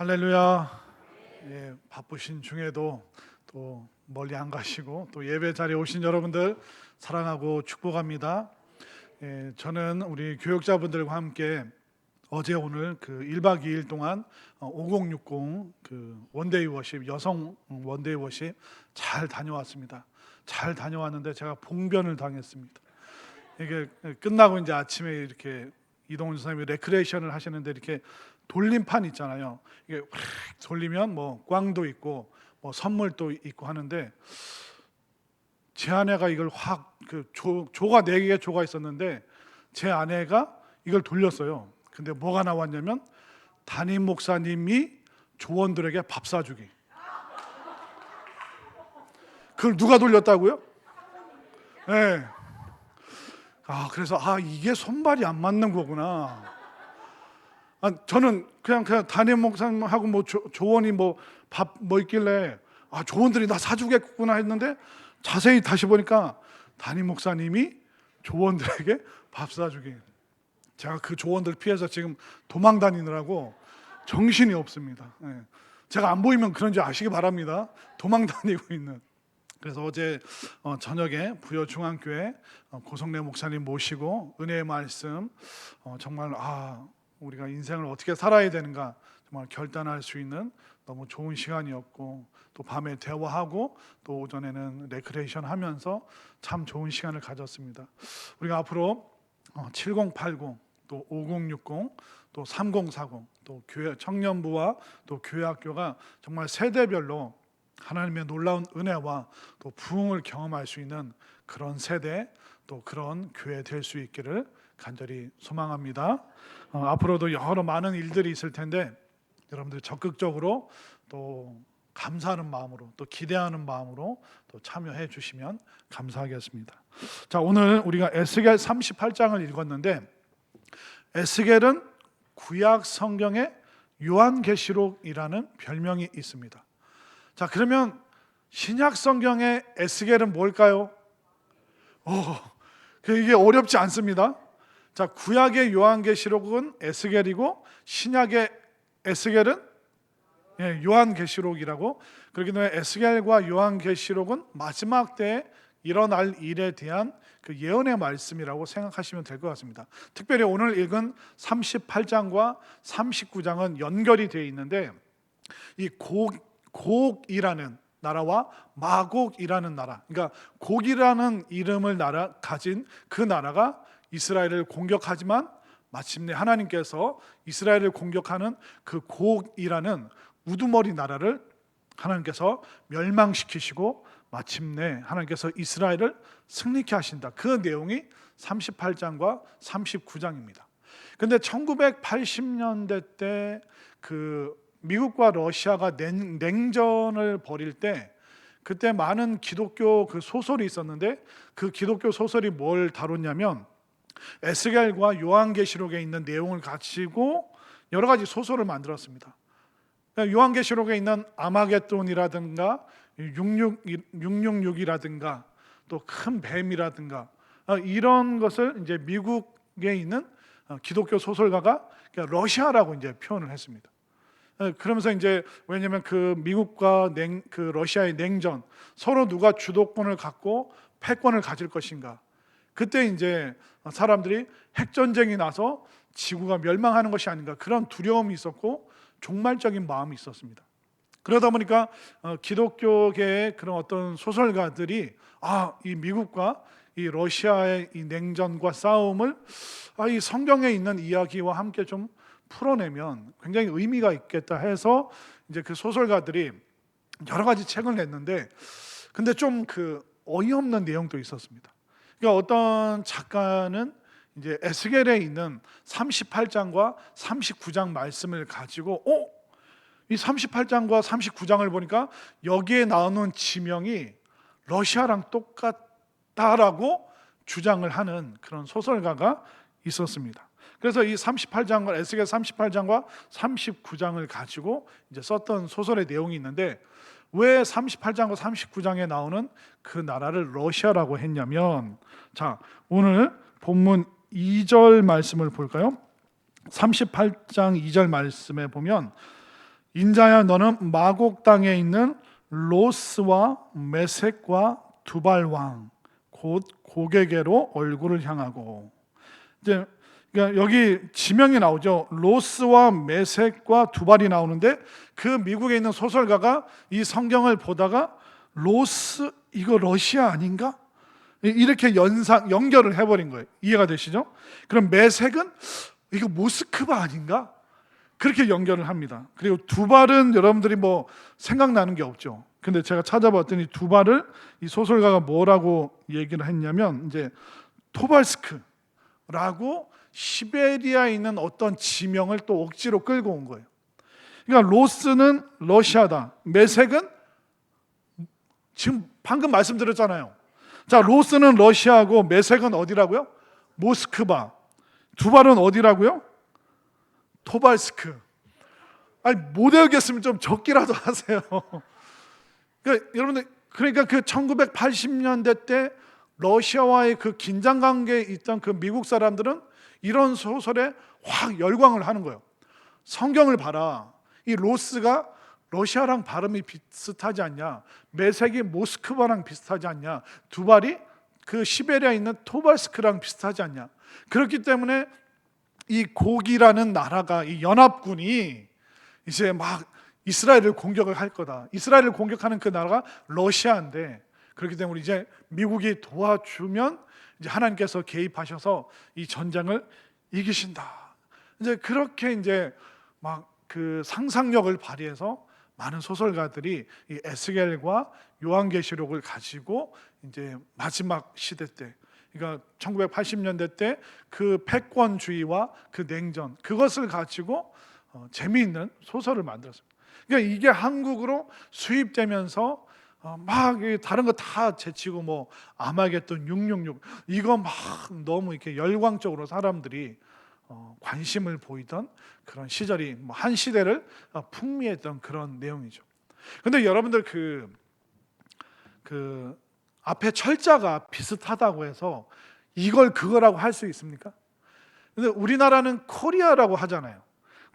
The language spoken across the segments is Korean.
할렐루야. 예, 바쁘신 중에도 또 멀리 안 가시고 또 예배 자리에 오신 여러분들 사랑하고 축복합니다. 예, 저는 우리 교육자분들과 함께 어제 오늘 그 1박 2일 동안 5060 그 원데이 워십, 여성 원데이 워십 잘 다녀왔습니다. 잘 다녀왔는데 제가 봉변을 당했습니다. 이게 끝나고 이제 아침에 이렇게 이동훈 선생님이 레크레이션을 하시는데 이렇게 돌림판 있잖아요. 이게 확 돌리면 뭐 꽝도 있고 뭐 선물도 있고 하는데 제 아내가 이걸 확 그 조가 4개 조가 있었는데 제 아내가 이걸 돌렸어요. 근데 뭐가 나왔냐면 담임 목사님이 조원들에게 밥 사주기. 그걸 누가 돌렸다고요? 네. 그래서 이게 손발이 안 맞는 거구나. 저는 그냥 담임 목사님하고 뭐 조원이 뭐 밥 뭐 있길래 조원들이 나 사주겠구나 했는데 자세히 다시 보니까 담임 목사님이 조원들에게 밥 사주기. 제가 그 조원들 피해서 지금 도망 다니느라고 정신이 없습니다. 제가 안 보이면 그런지 아시기 바랍니다. 도망 다니고 있는. 그래서 어제 저녁에 부여중앙교회 고성래 목사님 모시고 은혜의 말씀 정말 우리가 인생을 어떻게 살아야 되는가 정말 결단할 수 있는 너무 좋은 시간이었고, 또 밤에 대화하고 또 오전에는 레크레이션 하면서 참 좋은 시간을 가졌습니다. 우리가 앞으로 7080 또 5060 또 3040 또 교회 청년부와 또 교회학교가 정말 세대별로 하나님의 놀라운 은혜와 또 부흥을 경험할 수 있는 그런 세대 또 그런 교회 될 수 있기를 간절히 소망합니다. 앞으로도 여러 많은 일들이 있을 텐데 여러분들 적극적으로 또 감사하는 마음으로 또 기대하는 마음으로 또 참여해 주시면 감사하겠습니다. 자, 오늘 우리가 에스겔 38장을 읽었는데 에스겔은 구약 성경의 요한계시록이라는 별명이 있습니다. 자, 그러면 신약 성경의 에스겔은 뭘까요? 이게 어렵지 않습니다. 자, 구약의 요한계시록은 에스겔이고 신약의 에스겔은 요한계시록이라고. 그렇기 때문에 에스겔과 요한계시록은 마지막 때에 일어날 일에 대한 그 예언의 말씀이라고 생각하시면 될 것 같습니다. 특별히 오늘 읽은 38장과 39장은 연결이 되어 있는데 이 곡이라는 나라와 마곡이라는 나라, 그러니까 곡이라는 이름을 가진 그 나라가 이스라엘을 공격하지만 마침내 하나님께서 이스라엘을 공격하는 그 곡이라는 우두머리 나라를 하나님께서 멸망시키시고 마침내 하나님께서 이스라엘을 승리케 하신다. 그 내용이 38장과 39장입니다. 근데 1980년대 때 그 미국과 러시아가 냉전을 벌일 때 그때 많은 기독교 그 소설이 있었는데 그 기독교 소설이 뭘 다뤘냐면 에스겔과 요한계시록에 있는 내용을 가지고 여러 가지 소설을 만들었습니다. 요한계시록에 있는 아마겟돈이라든가 666이라든가 또 큰 뱀이라든가 이런 것을 이제 미국에 있는 기독교 소설가가 러시아라고 이제 표현을 했습니다. 그러면서 이제 왜냐하면 그 미국과 그 러시아의 냉전, 서로 누가 주도권을 갖고 패권을 가질 것인가. 그때 이제 사람들이 핵전쟁이 나서 지구가 멸망하는 것이 아닌가 그런 두려움이 있었고 종말적인 마음이 있었습니다. 그러다 보니까 기독교계의 그런 어떤 소설가들이 이 미국과 이 러시아의 이 냉전과 싸움을 이 성경에 있는 이야기와 함께 좀 풀어내면 굉장히 의미가 있겠다 해서 이제 그 소설가들이 여러 가지 책을 냈는데 근데 좀 그 어이없는 내용도 있었습니다. 그러니까 어떤 작가는 이제 에스겔에 있는 38장과 39장 말씀을 가지고 이 38장과 39장을 보니까 여기에 나오는 지명이 러시아랑 똑같다라고 주장을 하는 그런 소설가가 있었습니다. 그래서 이 38장과 에스겔 38장과 39장을 가지고 이제 썼던 소설의 내용이 있는데 왜 38장과 39장에 나오는 그 나라를 러시아라고 했냐면 자, 오늘 본문 2절 말씀을 볼까요? 38장 2절 말씀에 보면 인자야 너는 마곡 땅에 있는 로스와 메색과 두발 왕 곧 고게게로 얼굴을 향하고. 이제 그러니까 여기 지명이 나오죠. 로스와 메색과 두발이 나오는데 그 미국에 있는 소설가가 이 성경을 보다가 로스 이거 러시아 아닌가? 이렇게 연결을 해버린 거예요. 이해가 되시죠? 그럼 메색은 이거 모스크바 아닌가? 그렇게 연결을 합니다. 그리고 두발은 여러분들이 뭐 생각나는 게 없죠. 근데 제가 찾아봤더니 두발을 이 소설가가 뭐라고 얘기를 했냐면 이제 토발스크라고 시베리아에 있는 어떤 지명을 또 억지로 끌고 온 거예요. 그러니까 로스는 러시아다. 메색은 지금 방금 말씀드렸잖아요. 자, 로스는 러시아고 메색은 어디라고요? 모스크바. 두발은 어디라고요? 토발스크. 아니 못 외우겠으면 좀 적기라도 하세요. 그러니까 여러분들 그러니까 그 1980년대 때 러시아와의 그 긴장 관계에 있던 그 미국 사람들은 이런 소설에 확 열광을 하는 거예요. 성경을 봐라. 이 로스가 러시아랑 발음이 비슷하지 않냐? 메색이 모스크바랑 비슷하지 않냐? 두발이 그 시베리아에 있는 토발스크랑 비슷하지 않냐? 그렇기 때문에 이 고기라는 나라가 이 연합군이 이제 막 이스라엘을 공격을 할 거다. 이스라엘을 공격하는 그 나라가 러시아인데 그렇기 때문에 이제 미국이 도와주면 이제 하나님께서 개입하셔서 이 전쟁을 이기신다. 이제 그렇게 이제 막 그 상상력을 발휘해서 많은 소설가들이 이 에스겔과 요한계시록을 가지고 이제 마지막 시대 때, 그러니까 1980년대 때 그 패권주의와 그 냉전 그것을 가지고 재미있는 소설을 만들었습니다. 그러니까 이게 한국으로 수입되면서 막 다른 거 다 제치고 뭐 아마겟돈 666 이거 막 너무 이렇게 열광적으로 사람들이 관심을 보이던 그런 시절이 뭐 한 시대를 풍미했던 그런 내용이죠. 근데 여러분들 그 앞에 철자가 비슷하다고 해서 이걸 그거라고 할 수 있습니까? 근데 우리나라는 코리아라고 하잖아요.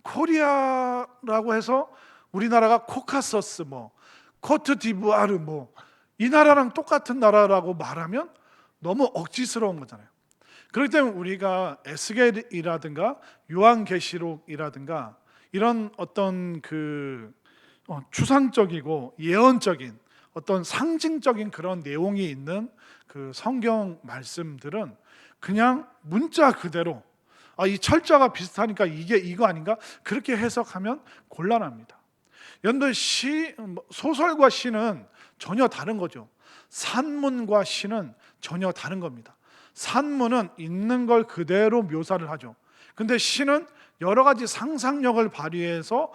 코리아라고 해서 우리나라가 코카서스 뭐 코트디부아르 뭐 이 나라랑 똑같은 나라라고 말하면 너무 억지스러운 거잖아요. 그렇기 때문에 우리가 에스겔이라든가 요한계시록이라든가 이런 어떤 그 추상적이고 예언적인 어떤 상징적인 그런 내용이 있는 그 성경 말씀들은 그냥 문자 그대로 이 철자가 비슷하니까 이게 이거 아닌가? 그렇게 해석하면 곤란합니다. 여러분들 소설과 시는 전혀 다른 거죠. 산문과 시는 전혀 다른 겁니다. 산문은 있는 걸 그대로 묘사를 하죠. 근데 시는 여러 가지 상상력을 발휘해서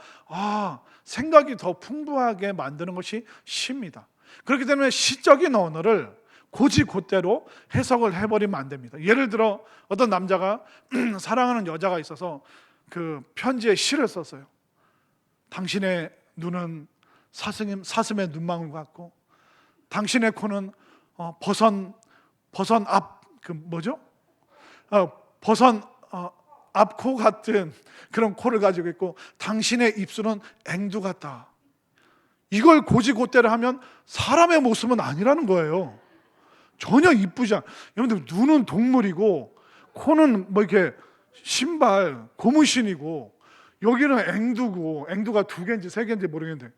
생각이 더 풍부하게 만드는 것이 시입니다. 그렇기 때문에 시적인 언어를 곧이곧대로 해석을 해버리면 안 됩니다. 예를 들어 어떤 남자가 사랑하는 여자가 있어서 그 편지에 시를 썼어요. 당신의 눈은 사슴의 눈망울 같고 당신의 코는 버선 앞 그 뭐죠? 버선 앞코 같은 그런 코를 가지고 있고 당신의 입술은 앵두 같다. 이걸 곧이곧대로 하면 사람의 모습은 아니라는 거예요. 전혀 이쁘지 않아. 여러분들 눈은 동물이고 코는 뭐 이렇게 신발 고무신이고 여기는 앵두고 앵두가 2개인지 3개인지 모르겠는데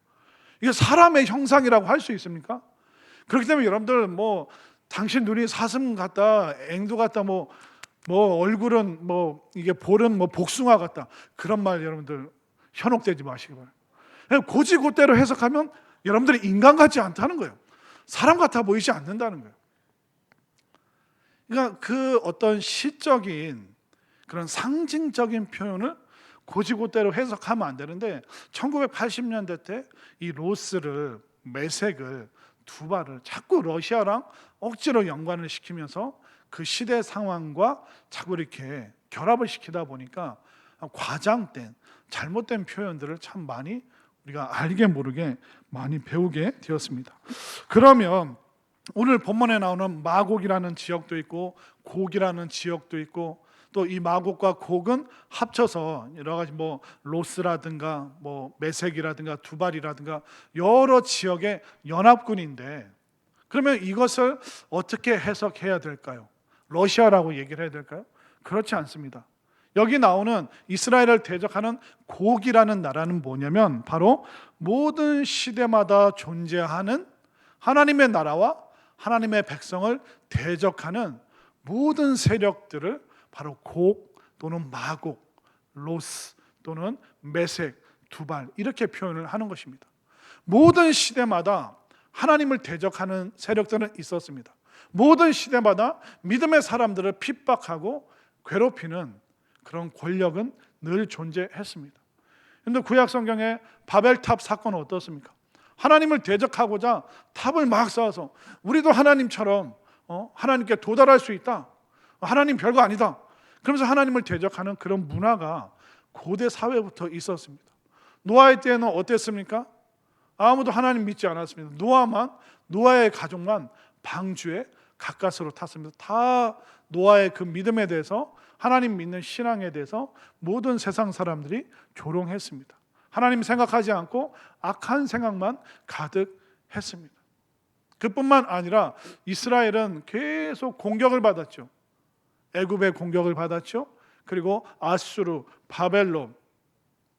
이게 사람의 형상이라고 할 수 있습니까? 그렇기 때문에 여러분들 뭐 당신 눈이 사슴 같다, 앵두 같다, 뭐 얼굴은 뭐 이게 볼은 뭐 복숭아 같다 그런 말 여러분들 현혹되지 마시기 바랍니다. 곧이곧대로 해석하면 여러분들이 인간 같지 않다는 거예요. 사람 같아 보이지 않는다는 거예요. 그러니까 그 어떤 시적인 그런 상징적인 표현을 곧이곧대로 해석하면 안 되는데 1980년대 때 이 로스를 메색을 두발을 자꾸 러시아랑 억지로 연관을 시키면서 그 시대 상황과 자꾸 이렇게 결합을 시키다 보니까 과장된 잘못된 표현들을 참 많이 우리가 알게 모르게 많이 배우게 되었습니다. 그러면 오늘 본문에 나오는 마곡이라는 지역도 있고 곡이라는 지역도 있고 또 이 마곡과 곡은 합쳐서 여러 가지 뭐 로스라든가 뭐 메색이라든가 두발이라든가 여러 지역의 연합군인데, 그러면 이것을 어떻게 해석해야 될까요? 러시아라고 얘기를 해야 될까요? 그렇지 않습니다. 여기 나오는 이스라엘을 대적하는 곡이라는 나라는 뭐냐면 바로 모든 시대마다 존재하는 하나님의 나라와 하나님의 백성을 대적하는 모든 세력들을 바로 곡 또는 마곡, 로스 또는 메색, 두발 이렇게 표현을 하는 것입니다. 모든 시대마다 하나님을 대적하는 세력들은 있었습니다. 모든 시대마다 믿음의 사람들을 핍박하고 괴롭히는 그런 권력은 늘 존재했습니다. 그런데 구약 성경에 바벨탑 사건은 어떻습니까? 하나님을 대적하고자 탑을 막 쌓아서 우리도 하나님처럼 하나님께 도달할 수 있다, 하나님 별거 아니다, 그러면서 하나님을 대적하는 그런 문화가 고대 사회부터 있었습니다. 노아의 때는 어땠습니까? 아무도 하나님 믿지 않았습니다. 노아의 가족만 방주에 가까스로 탔습니다. 다 노아의 그 믿음에 대해서, 하나님 믿는 신앙에 대해서 모든 세상 사람들이 조롱했습니다. 하나님 생각하지 않고 악한 생각만 가득했습니다. 그뿐만 아니라 이스라엘은 계속 공격을 받았죠. 애굽의 공격을 받았죠. 그리고 아수르, 바벨론,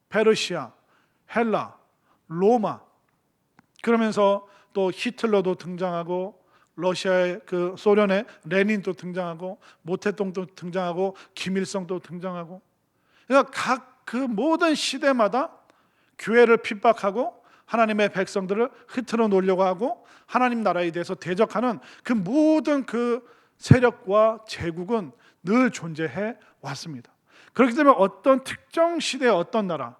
페르시아, 헬라, 로마, 그러면서 또 히틀러도 등장하고 러시아의 그 소련의 레닌도 등장하고 모태똥도 등장하고 김일성도 등장하고, 그러니까 각 그 모든 시대마다 교회를 핍박하고 하나님의 백성들을 흩트러 놓으려고 하고 하나님 나라에 대해서 대적하는 그 모든 그 세력과 제국은 늘 존재해 왔습니다. 그렇기 때문에 어떤 특정 시대의 어떤 나라,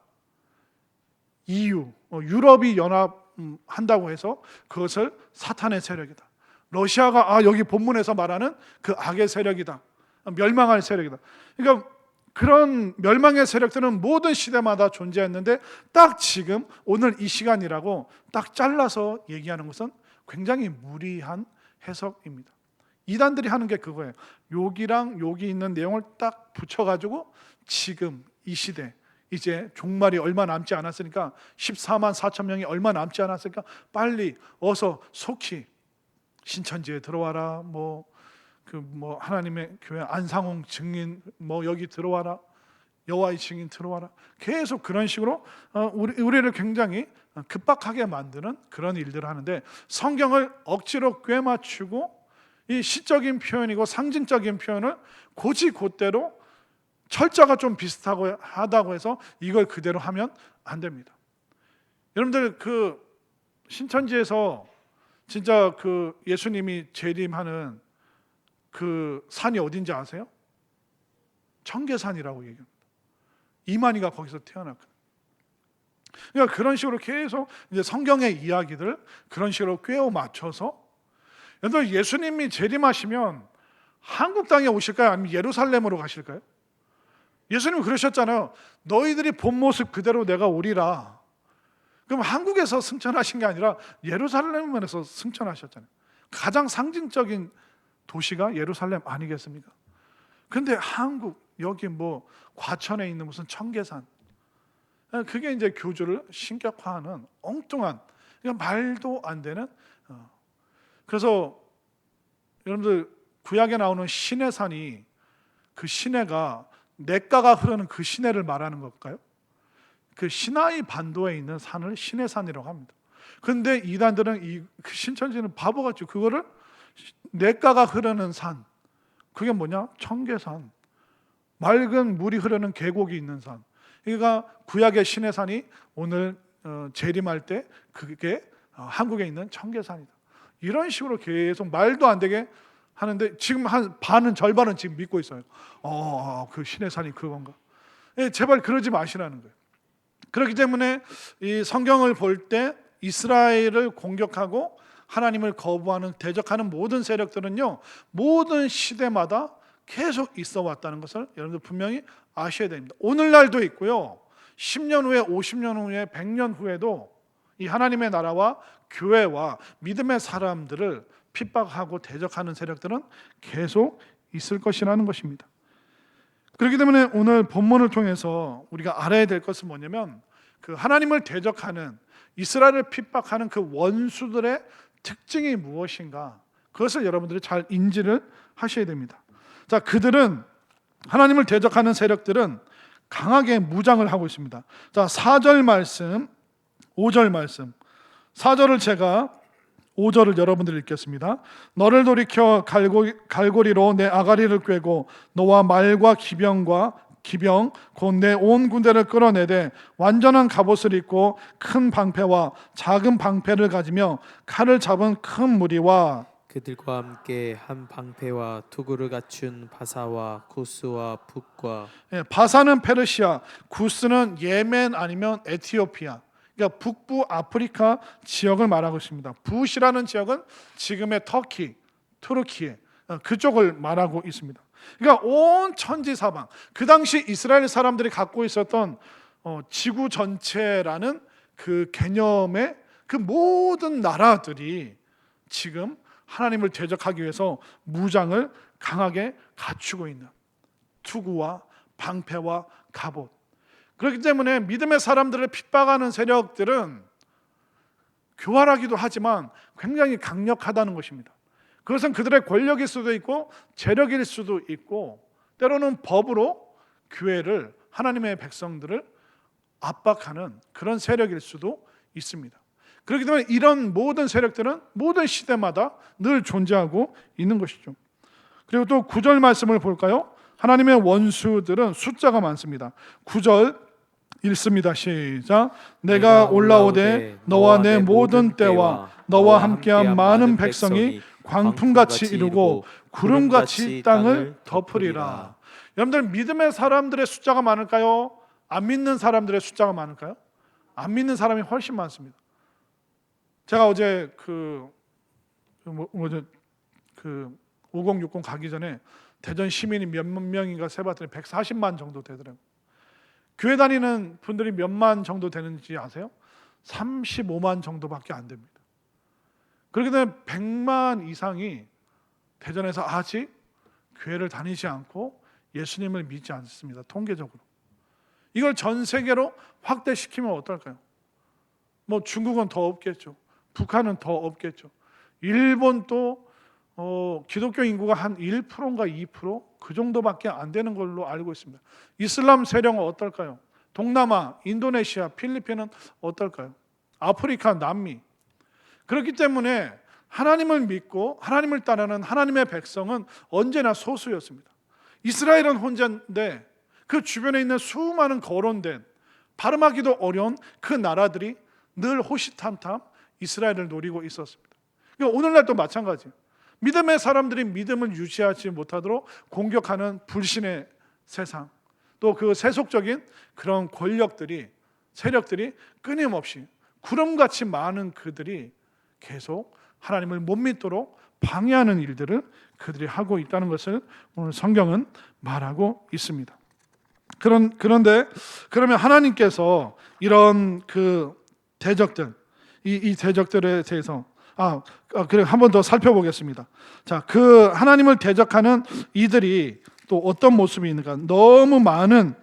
EU, 유럽이 연합한다고 해서 그것을 사탄의 세력이다, 러시아가 여기 본문에서 말하는 그 악의 세력이다, 멸망할 세력이다. 그러니까 그런 멸망의 세력들은 모든 시대마다 존재했는데 딱 지금 오늘 이 시간이라고 딱 잘라서 얘기하는 것은 굉장히 무리한 해석입니다. 이단들이 하는 게 그거예요. 여기랑 여기 있는 내용을 딱 붙여가지고 지금 이 시대, 이제 종말이 얼마 남지 않았으니까 14만 4천 명이 얼마 남지 않았으니까 빨리 어서 속히 신천지에 들어와라, 하나님의 교회 안상홍 증인 여기 들어와라, 여호와의 증인 들어와라, 계속 그런 식으로 우리를 굉장히 급박하게 만드는 그런 일들을 하는데, 성경을 억지로 꿰맞추고 이 시적인 표현이고 상징적인 표현을 곧대로 철자가 좀 비슷하고 하다고 해서 이걸 그대로 하면 안 됩니다. 여러분들 그 신천지에서 진짜 그 예수님이 재림하는 그 산이 어딘지 아세요? 청계산이라고 얘기합니다. 이만희가 거기서 태어났거든요. 그러니까 그런 식으로 계속 이제 성경의 이야기들 그런 식으로 꿰어 맞춰서, 여러분 예수님이 재림하시면 한국 땅에 오실까요? 아니면 예루살렘으로 가실까요? 예수님은 그러셨잖아요. 너희들이 본 모습 그대로 내가 오리라. 그럼 한국에서 승천하신 게 아니라 예루살렘에서 승천하셨잖아요. 가장 상징적인 도시가 예루살렘 아니겠습니까? 근데 한국 여기 과천에 있는 무슨 청계산, 그게 이제 교주를 신격화하는 엉뚱한, 말도 안 되는. 그래서 여러분들 구약에 나오는 시내산이, 그 시내가 냇가가 흐르는 그 시내를 말하는 걸까요? 그 시나이 반도에 있는 산을 시내산이라고 합니다. 그런데 이단들은 그 신천지는 바보같이 그거를 냇가가 흐르는 산, 그게 뭐냐? 청계산, 맑은 물이 흐르는 계곡이 있는 산. 그러니까 구약의 시내산이 오늘 재림할 때 그게 한국에 있는 청계산이다. 이런 식으로 계속 말도 안 되게 하는데 지금 한 절반은 지금 믿고 있어요. 그 시내산이 그건가? 제발 그러지 마시라는 거예요. 그렇기 때문에 이 성경을 볼 때 이스라엘을 공격하고 하나님을 거부하는, 대적하는 모든 세력들은요, 모든 시대마다 계속 있어 왔다는 것을 여러분들 분명히 아셔야 됩니다. 오늘날도 있고요, 10년 후에, 50년 후에, 100년 후에도 이 하나님의 나라와 교회와 믿음의 사람들을 핍박하고 대적하는 세력들은 계속 있을 것이라는 것입니다. 그렇기 때문에 오늘 본문을 통해서 우리가 알아야 될 것은 뭐냐면 그 하나님을 대적하는 이스라엘을 핍박하는 그 원수들의 특징이 무엇인가, 그것을 여러분들이 잘 인지를 하셔야 됩니다. 자, 그들은 하나님을 대적하는 세력들은 강하게 무장을 하고 있습니다. 자, 4절 말씀, 5절 말씀. 4절을 제가 5절을 여러분들이 읽겠습니다. 너를 돌이켜 갈고리로 내 아가리를 꿰고 너와 말과 기병 곧 내 온 군대를 끌어내되 완전한 갑옷을 입고 큰 방패와 작은 방패를 가지며 칼을 잡은 큰 무리와 그들과 함께 한 방패와 투구를 갖춘 바사와 구스와 북과 바사는 페르시아, 구스는 예멘 아니면 에티오피아, 그러니까 북부 아프리카 지역을 말하고 있습니다. 붓이라는 지역은 지금의 터키, 투르키예 그쪽을 말하고 있습니다. 그러니까 온 천지사방, 그 당시 이스라엘 사람들이 갖고 있었던 지구 전체라는 그 개념의 그 모든 나라들이 지금 하나님을 대적하기 위해서 무장을 강하게 갖추고 있는 투구와 방패와 갑옷. 그렇기 때문에 믿음의 사람들을 핍박하는 세력들은 교활하기도 하지만 굉장히 강력하다는 것입니다. 그것은 그들의 권력일 수도 있고 재력일 수도 있고 때로는 법으로 교회를, 하나님의 백성들을 압박하는 그런 세력일 수도 있습니다. 그렇기 때문에 이런 모든 세력들은 모든 시대마다 늘 존재하고 있는 것이죠. 그리고 또 9절 말씀을 볼까요? 하나님의 원수들은 숫자가 많습니다. 9절 읽습니다. 시작. 내가 올라오되 너와 내 모든 때와 너와 함께한 많은 백성이 광풍같이 이루고 구름같이 땅을 덮으리라. 여러분들, 믿음의 사람들의 숫자가 많을까요? 안 믿는 사람들의 숫자가 많을까요? 안 믿는 사람이 훨씬 많습니다. 제가 어제 그 5060 가기 전에 대전 시민이 몇만 명인가 세봤더니 140만 정도 되더라고요. 교회 다니는 분들이 몇만 정도 되는지 아세요? 35만 정도밖에 안 됩니다. 그렇게 되면 100만 이상이 대전에서 아직 교회를 다니지 않고 예수님을 믿지 않습니다. 통계적으로. 이걸 전 세계로 확대시키면 어떨까요? 뭐 중국은 더 없겠죠. 북한은 더 없겠죠. 일본도 기독교 인구가 한 1%인가 2%? 그 정도밖에 안 되는 걸로 알고 있습니다. 이슬람 세력은 어떨까요? 동남아, 인도네시아, 필리핀은 어떨까요? 아프리카, 남미. 그렇기 때문에 하나님을 믿고 하나님을 따르는 하나님의 백성은 언제나 소수였습니다. 이스라엘은 혼자인데 그 주변에 있는 수많은 거론된, 발음하기도 어려운 그 나라들이 늘 호시탐탐 이스라엘을 노리고 있었습니다. 그러니까 오늘날도 마찬가지예요. 믿음의 사람들이 믿음을 유지하지 못하도록 공격하는 불신의 세상, 또 그 세속적인 그런 권력들이, 세력들이 끊임없이 구름같이 많은 그들이 계속 하나님을 못 믿도록 방해하는 일들을 그들이 하고 있다는 것을 오늘 성경은 말하고 있습니다. 그런데 그러면 하나님께서 이런 그 대적들, 이 대적들에 대해서 그래 한 번 더 살펴보겠습니다. 자, 그 하나님을 대적하는 이들이 또 어떤 모습이 있는가? 너무 많은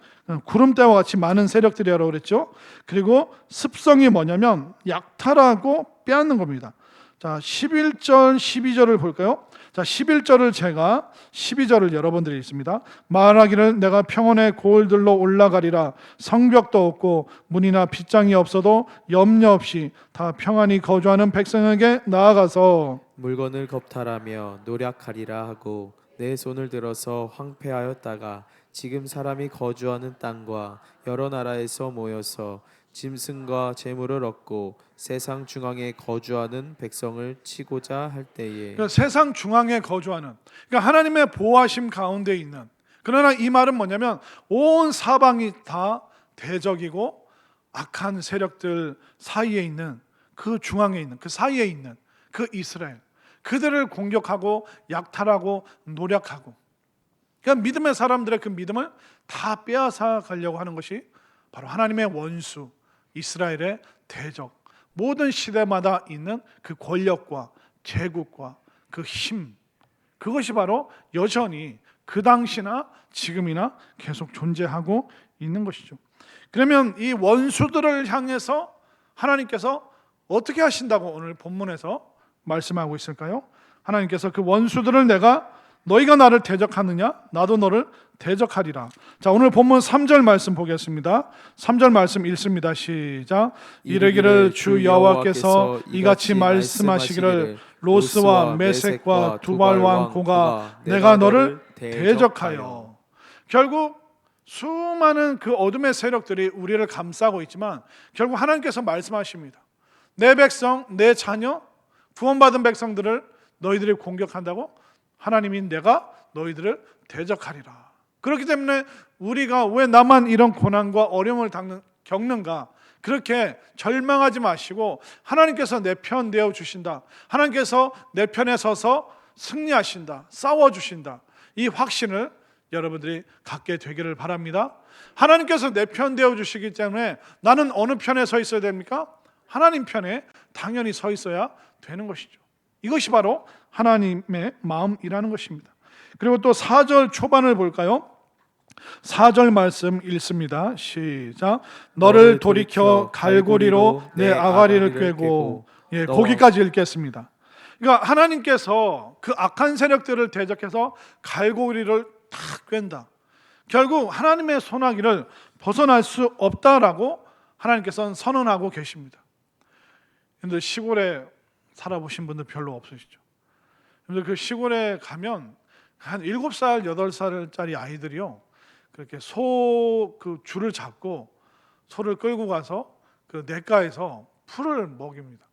구름대와 같이 많은 세력들이라고 그랬죠. 그리고 습성이 뭐냐면 약탈하고 빼앗는 겁니다. 자, 11절, 12절을 볼까요? 자, 11절을 제가 12절을 여러분들이 읽습니다. 말하기를 내가 평원의 고을들로 올라가리라. 성벽도 없고 문이나 빗장이 없어도 염려 없이 다 평안히 거주하는 백성에게 나아가서 물건을 겁탈하며 노략하리라 하고 내 손을 들어서 황폐하였다가 지금 사람이 거주하는 땅과 여러 나라에서 모여서 짐승과 재물을 얻고 세상 중앙에 거주하는 백성을 치고자 할 때에, 그러니까 세상 중앙에 거주하는, 그러니까 하나님의 보호하심 가운데 있는, 그러나 이 말은 뭐냐면 온 사방이 다 대적이고 악한 세력들 사이에 있는, 그 중앙에 있는, 그 사이에 있는 그 이스라엘, 그들을 공격하고 약탈하고 노략하고, 그러니까 믿음의 사람들의 그 믿음을 다 빼앗아 가려고 하는 것이 바로 하나님의 원수 이스라엘의 대적, 모든 시대마다 있는 그 권력과 제국과 그 힘, 그것이 바로 여전히 그 당시나 지금이나 계속 존재하고 있는 것이죠. 그러면 이 원수들을 향해서 하나님께서 어떻게 하신다고 오늘 본문에서 말씀하고 있을까요? 하나님께서 그 원수들을 너희가 나를 대적하느냐? 나도 너를 대적하리라. 자, 오늘 본문 3절 말씀 보겠습니다. 3절 말씀 읽습니다. 시작. 이르기를 주 여호와께서 이같이 말씀하시기를 로스와 메섹과 두발 왕 고가 내가 너를 대적하여. 결국 수많은 그 어둠의 세력들이 우리를 감싸고 있지만 결국 하나님께서 말씀하십니다. 내 백성, 내 자녀, 구원받은 백성들을 너희들이 공격한다고? 하나님이 내가 너희들을 대적하리라. 그렇기 때문에 우리가 왜 나만 이런 고난과 어려움을 겪는가? 그렇게 절망하지 마시고 하나님께서 내 편 되어 주신다. 하나님께서 내 편에 서서 승리하신다. 싸워주신다. 이 확신을 여러분들이 갖게 되기를 바랍니다. 하나님께서 내 편 되어 주시기 때문에 나는 어느 편에 서 있어야 됩니까? 하나님 편에 당연히 서 있어야 되는 것이죠. 이것이 바로 하나님의 마음이라는 것입니다. 그리고 또 4절 초반을 볼까요? 4절 말씀 읽습니다. 시작. 너를 돌이켜 갈고리로 내 아가리를 꿰고. 거기까지 읽겠습니다. 그러니까 하나님께서 그 악한 세력들을 대적해서 갈고리를 탁 꿰다. 결국 하나님의 손아귀를 벗어날 수 없다라고 하나님께서는 선언하고 계십니다. 근데 시골에 살아보신 분들 별로 없으시죠? 근데 그 시골에 가면 한 7살, 8살짜리 아이들이요, 그렇게 소 그 줄을 잡고 소를 끌고 가서 그 냇가에서 풀을 먹입니다.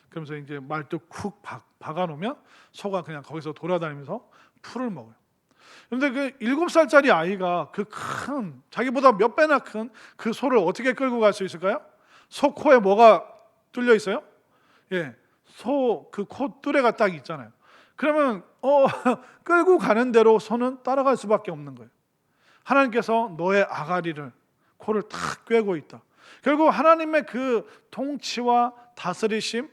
그러면서 이제 말뚝 쿡 박아놓으면 소가 그냥 거기서 돌아다니면서 풀을 먹어요. 그런데 그 7살짜리 아이가 그 큰, 자기보다 몇 배나 큰 그 소를 어떻게 끌고 갈 수 있을까요? 소 코에 뭐가 뚫려 있어요? 소 그 코 뚜레가 딱 있잖아요. 그러면 끌고 가는 대로 소는 따라갈 수밖에 없는 거예요. 하나님께서 너의 아가리를, 코를 탁 꿰고 있다. 결국 하나님의 그 통치와 다스리심,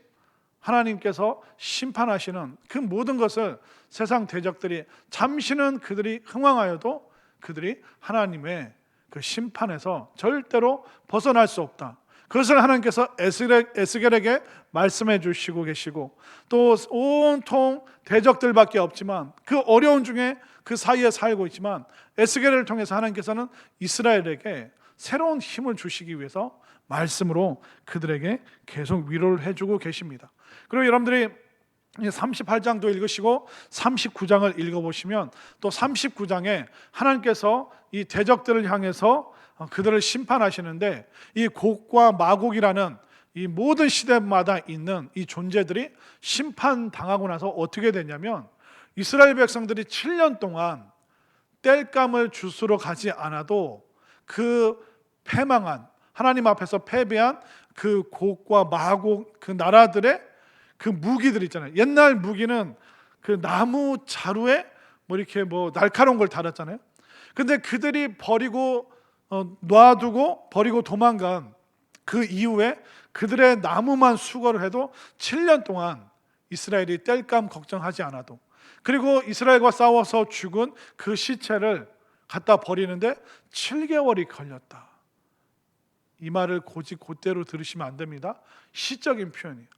하나님께서 심판하시는 그 모든 것을 세상 대적들이 잠시는 그들이 흥황하여도 그들이 하나님의 그 심판에서 절대로 벗어날 수 없다. 그것을 하나님께서 에스겔에게 말씀해 주시고 계시고, 또 온통 대적들밖에 없지만 그 어려운 중에 그 사이에 살고 있지만 에스겔을 통해서 하나님께서는 이스라엘에게 새로운 힘을 주시기 위해서 말씀으로 그들에게 계속 위로를 해주고 계십니다. 그리고 여러분들이 38장도 읽으시고 39장을 읽어보시면 또 39장에 하나님께서 이 대적들을 향해서 그들을 심판하시는데, 이 곡과 마곡이라는 이 모든 시대마다 있는 이 존재들이 심판당하고 나서 어떻게 되냐면, 이스라엘 백성들이 7년 동안 땔감을 주스러 가지 않아도 그 패망한, 하나님 앞에서 패배한 그 곡과 마곡, 그 나라들의 그 무기들 있잖아요. 옛날 무기는 그 나무 자루에 이렇게 날카로운 걸 달았잖아요. 근데 그들이 놔두고 버리고 도망간 그 이후에 그들의 나무만 수거를 해도 7년 동안 이스라엘이 땔감 걱정하지 않아도, 그리고 이스라엘과 싸워서 죽은 그 시체를 갖다 버리는데 7개월이 걸렸다. 이 말을 곧대로 들으시면 안 됩니다. 시적인 표현이에요.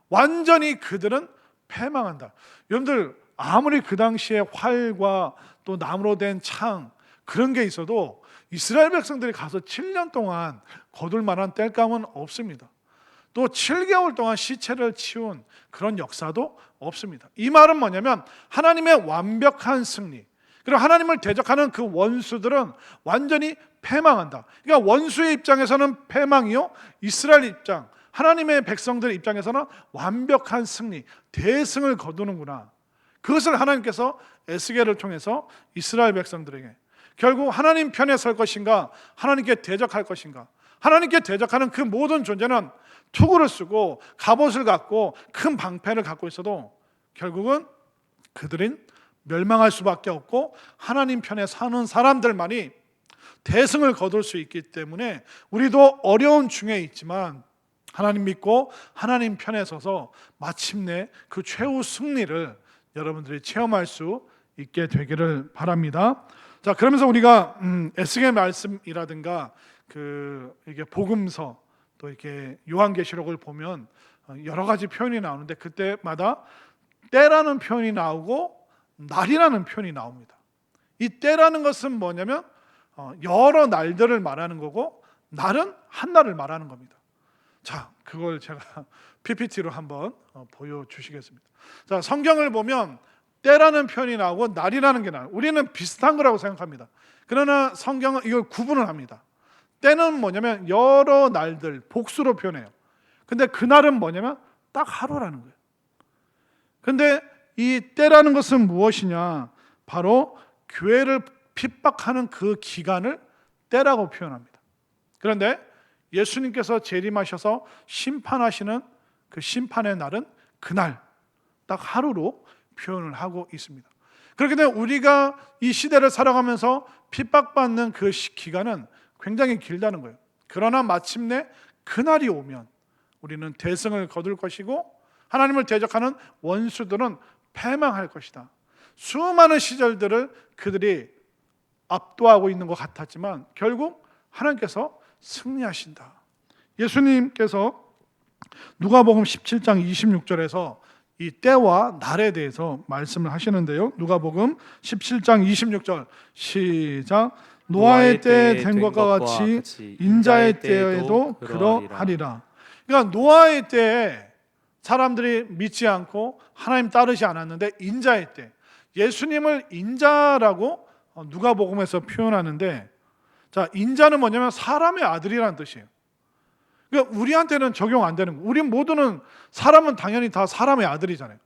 완전히 그들은 패망한다. 여러분들, 아무리 그 당시에 활과 또 나무로 된 창 그런 게 있어도 이스라엘 백성들이 가서 7년 동안 거둘 만한 땔감은 없습니다. 또 7개월 동안 시체를 치운 그런 역사도 없습니다. 이 말은 뭐냐면 하나님의 완벽한 승리, 그리고 하나님을 대적하는 그 원수들은 완전히 패망한다. 그러니까 원수의 입장에서는 패망이요, 이스라엘 입장, 하나님의 백성들 입장에서는 완벽한 승리, 대승을 거두는구나. 그것을 하나님께서 에스겔을 통해서 이스라엘 백성들에게, 결국 하나님 편에 설 것인가, 하나님께 대적할 것인가. 하나님께 대적하는 그 모든 존재는 투구를 쓰고 갑옷을 갖고 큰 방패를 갖고 있어도 결국은 그들은 멸망할 수밖에 없고, 하나님 편에 사는 사람들만이 대승을 거둘 수 있기 때문에 우리도 어려운 중에 있지만 하나님 믿고 하나님 편에 서서 마침내 그 최후 승리를 여러분들이 체험할 수 있게 되기를 바랍니다. 자, 그러면서 우리가 에스겔 말씀이라든가 이게 복음서 또 이렇게 요한계시록을 보면 여러 가지 표현이 나오는데 그때마다 때라는 표현이 나오고 날이라는 표현이 나옵니다. 이 때라는 것은 뭐냐면 여러 날들을 말하는 거고 날은 한 날을 말하는 겁니다. 자, 그걸 제가 PPT로 한번 보여주시겠습니다. 자, 성경을 보면 때라는 표현이 나오고 날이라는 게 나와요. 우리는 비슷한 거라고 생각합니다. 그러나 성경은 이걸 구분을 합니다. 때는 뭐냐면 여러 날들 복수로 표현해요. 근데 그날은 뭐냐면 딱 하루라는 거예요. 근데 이 때라는 것은 무엇이냐? 바로 교회를 핍박하는 그 기간을 때라고 표현합니다. 그런데 예수님께서 재림하셔서 심판하시는 그 심판의 날은 그날 딱 하루로 표현을 하고 있습니다. 그렇기 때문에 우리가 이 시대를 살아가면서 핍박받는 그 기간은 굉장히 길다는 거예요. 그러나 마침내 그날이 오면 우리는 대승을 거둘 것이고 하나님을 대적하는 원수들은 패망할 것이다. 수많은 시절들을 그들이 압도하고 있는 것 같았지만 결국 하나님께서 승리하신다. 예수님께서 누가복음 17장 26절에서 이 때와 날에 대해서 말씀을 하시는데요. 누가복음 17장 26절 시작. 노아의 때에 된 것과 같이 인자의 때에도 그러하리라. 그러니까 노아의 때에 사람들이 믿지 않고 하나님 따르지 않았는데 인자의 때, 예수님을 인자라고 누가복음에서 표현하는데, 자, 인자는 뭐냐면 사람의 아들이라는 뜻이에요. 그러니까 우리한테는 적용 안 되는 거예요. 우리 모두는 사람은 당연히 다 사람의 아들이잖아요.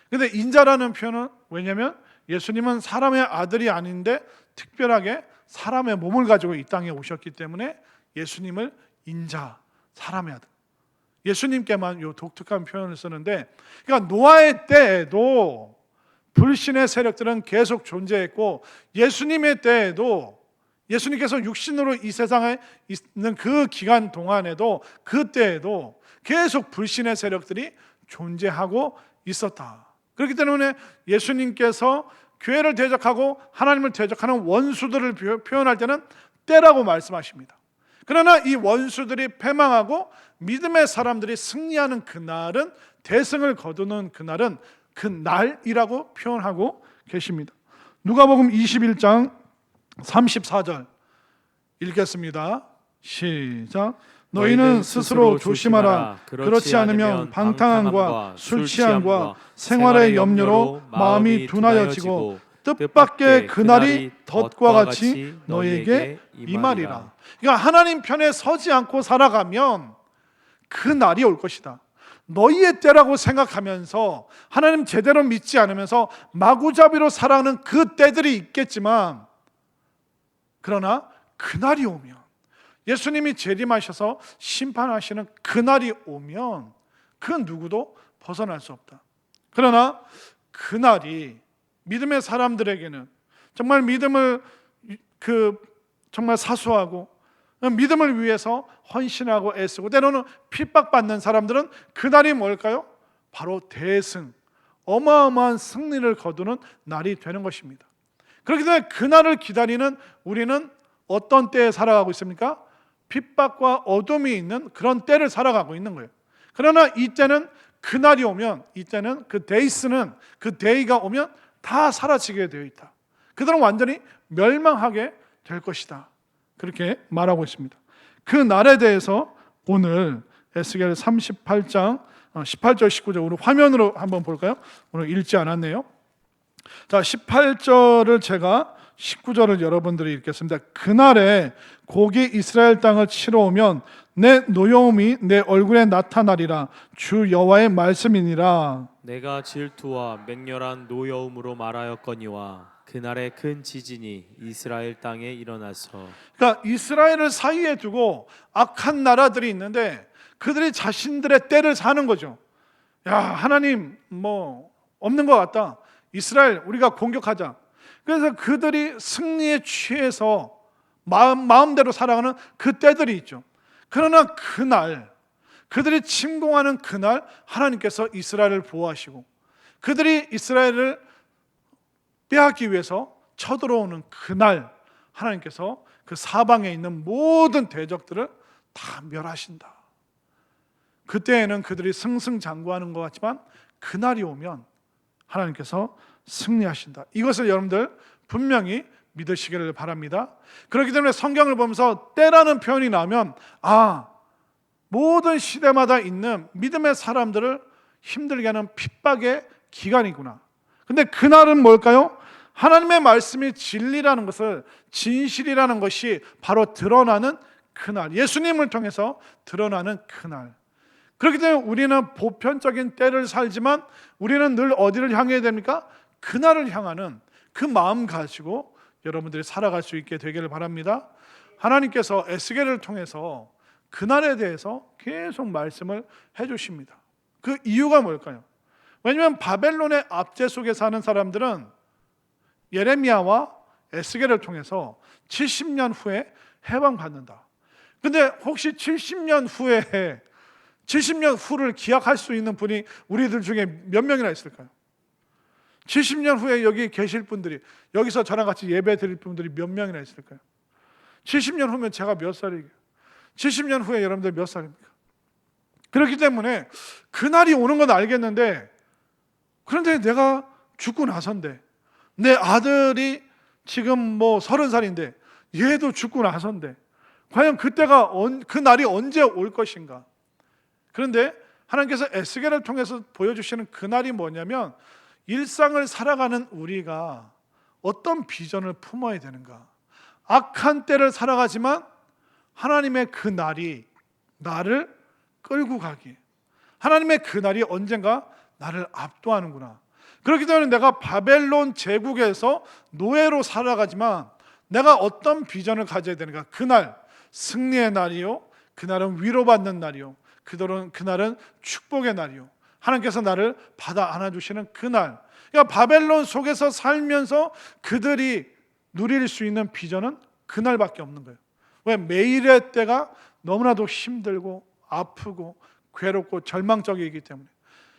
근데 인자라는 표현은 왜냐면 예수님은 사람의 아들이 아닌데 특별하게 사람의 몸을 가지고 이 땅에 오셨기 때문에 예수님을 인자, 사람의 아들. 예수님께만 이 독특한 표현을 쓰는데, 그러니까 노아의 때에도 불신의 세력들은 계속 존재했고 예수님의 때에도 예수님께서 육신으로 이 세상에 있는 그 기간 동안에도 그때에도 계속 불신의 세력들이 존재하고 있었다. 그렇기 때문에 예수님께서 교회를 대적하고 하나님을 대적하는 원수들을 표현할 때는 때라고 말씀하십니다. 그러나 이 원수들이 패망하고 믿음의 사람들이 승리하는 그날은, 대승을 거두는 그날은 그날이라고 표현하고 계십니다. 누가복음 21장 34절 읽겠습니다. 시작. 너희는 스스로 조심하라. 그렇지 않으면 방탕함과 술 취함과 생활의 염려로 마음이 둔하여지고 뜻밖의 그날이 덫과 같이 너희에게 임하리라. 그러니까 하나님 편에 서지 않고 살아가면 그 날이 올 것이다. 너희의 때라고 생각하면서 하나님 제대로 믿지 않으면서 마구잡이로 살아가는 그 때들이 있겠지만, 그러나 그날이 오면, 예수님이 재림하셔서 심판하시는 그날이 오면 그 누구도 벗어날 수 없다. 그러나 그날이 믿음의 사람들에게는 정말 믿음을 정말 사수하고 믿음을 위해서 헌신하고 애쓰고 때로는 핍박받는 사람들은 그날이 뭘까요? 바로 대승, 어마어마한 승리를 거두는 날이 되는 것입니다. 그렇기 때문에 그날을 기다리는 우리는 어떤 때에 살아가고 있습니까? 핍박과 어둠이 있는 그런 때를 살아가고 있는 거예요. 그러나 이때는 그날이 오면, 이때는 그 데이스는, 그 데이가 오면 다 사라지게 되어 있다. 그들은 완전히 멸망하게 될 것이다. 그렇게 말하고 있습니다. 그 날에 대해서 오늘 에스겔 38장 18절 19절 우리 화면으로 한번 볼까요? 오늘 읽지 않았네요. 자, 18절을 제가 19절을 여러분들이 읽겠습니다. 그날에 고기 이스라엘 땅을 치러 오면 내 노여움이 내 얼굴에 나타나리라. 주 여호와의 말씀이니라. 내가 질투와 맹렬한 노여움으로 말하였거니와 그날에 큰 지진이 이스라엘 땅에 일어나서. 그러니까 이스라엘을 사이에 두고 악한 나라들이 있는데 그들이 자신들의 때를 사는 거죠. 야, 하나님 뭐 없는 것 같다. 이스라엘 우리가 공격하자. 그래서 그들이 승리에 취해서 마음대로 살아가는 그 때들이 있죠. 그러나 그날, 그들이 침공하는 그날 하나님께서 이스라엘을 보호하시고 그들이 이스라엘을 빼앗기 위해서 쳐들어오는 그날 하나님께서 그 사방에 있는 모든 대적들을 다 멸하신다. 그때에는 그들이 승승장구하는 것 같지만 그날이 오면 하나님께서 승리하신다. 이것을 여러분들 분명히 믿으시기를 바랍니다. 그렇기 때문에 성경을 보면서 때라는 표현이 나오면 모든 시대마다 있는 믿음의 사람들을 힘들게 하는 핍박의 기간이구나. 근데 그날은 뭘까요? 하나님의 말씀이 진리라는 것을, 진실이라는 것이 바로 드러나는 그날, 예수님을 통해서 드러나는 그날. 그렇기 때문에 우리는 보편적인 때를 살지만 우리는 늘 어디를 향해야 됩니까? 그날을 향하는 그 마음 가지고 여러분들이 살아갈 수 있게 되기를 바랍니다. 하나님께서 에스겔을 통해서 그날에 대해서 계속 말씀을 해주십니다. 그 이유가 뭘까요? 왜냐하면 바벨론의 압제 속에 사는 사람들은 예레미야와 에스겔을 통해서 70년 후에 해방받는다. 근데 혹시 70년 후를 기약할 수 있는 분이 우리들 중에 몇 명이나 있을까요? 70년 후에 여기 계실 분들이, 여기서 저랑 같이 예배 드릴 분들이 몇 명이나 있을까요? 70년 후면 제가 몇 살이에요? 70년 후에 여러분들 몇 살입니까? 그렇기 때문에 그날이 오는 건 알겠는데, 그런데 내가 죽고 나선데, 내 아들이 지금 30살인데 얘도 죽고 나선데 과연 그 날이 언제 올 것인가? 그런데 하나님께서 에스겔을 통해서 보여주시는 그 날이 뭐냐면, 일상을 살아가는 우리가 어떤 비전을 품어야 되는가? 악한 때를 살아가지만 하나님의 그 날이 나를 끌고 가기, 하나님의 그 날이 언젠가 나를 압도하는구나. 그렇기 때문에 내가 바벨론 제국에서 노예로 살아가지만 내가 어떤 비전을 가져야 되는가? 그날 승리의 날이요, 그날은 위로받는 날이요, 그날은 축복의 날이요, 하나님께서 나를 받아 안아주시는 그날. 그러니까 바벨론 속에서 살면서 그들이 누릴 수 있는 비전은 그날밖에 없는 거예요. 왜? 매일의 때가 너무나도 힘들고 아프고 괴롭고 절망적이기 때문에.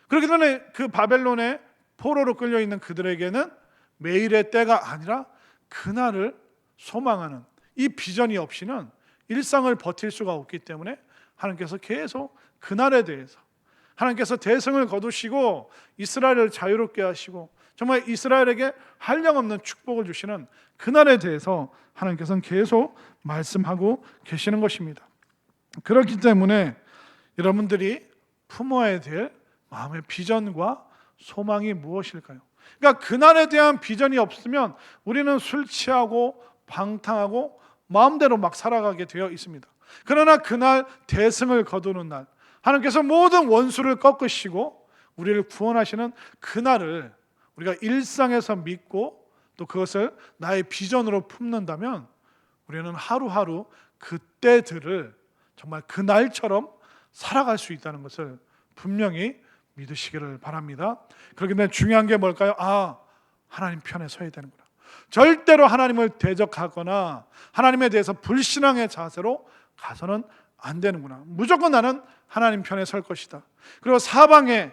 그렇기 때문에 그 바벨론의 포로로 끌려있는 그들에게는 매일의 때가 아니라 그날을 소망하는 이 비전이 없이는 일상을 버틸 수가 없기 때문에 하나님께서 계속 그날에 대해서, 하나님께서 대성을 거두시고 이스라엘을 자유롭게 하시고 정말 이스라엘에게 한량없는 축복을 주시는 그날에 대해서 하나님께서는 계속 말씀하고 계시는 것입니다. 그렇기 때문에 여러분들이 품어야 될 마음의 비전과 소망이 무엇일까요? 그러니까 그날에 대한 비전이 없으면 우리는 술 취하고 방탕하고 마음대로 막 살아가게 되어 있습니다. 그러나 그날 대승을 거두는 날, 하나님께서 모든 원수를 꺾으시고 우리를 구원하시는 그날을 우리가 일상에서 믿고 또 그것을 나의 비전으로 품는다면 우리는 하루하루 그때들을 정말 그날처럼 살아갈 수 있다는 것을 분명히 믿으시기를 바랍니다. 그렇기 때문에 중요한 게 뭘까요? 하나님 편에 서야 되는구나. 절대로 하나님을 대적하거나 하나님에 대해서 불신앙의 자세로 가서는 안 되는구나. 무조건 나는 하나님 편에 설 것이다. 그리고 사방에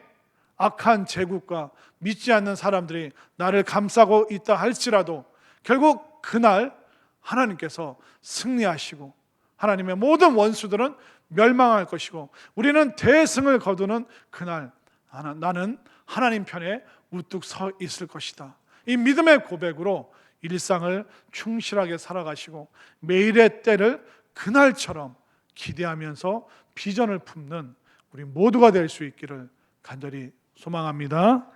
악한 제국과 믿지 않는 사람들이 나를 감싸고 있다 할지라도 결국 그날 하나님께서 승리하시고 하나님의 모든 원수들은 멸망할 것이고 우리는 대승을 거두는 그날 나는 하나님 편에 우뚝 서 있을 것이다. 이 믿음의 고백으로 일상을 충실하게 살아가시고 매일의 때를 그날처럼 기대하면서 비전을 품는 우리 모두가 될 수 있기를 간절히 소망합니다.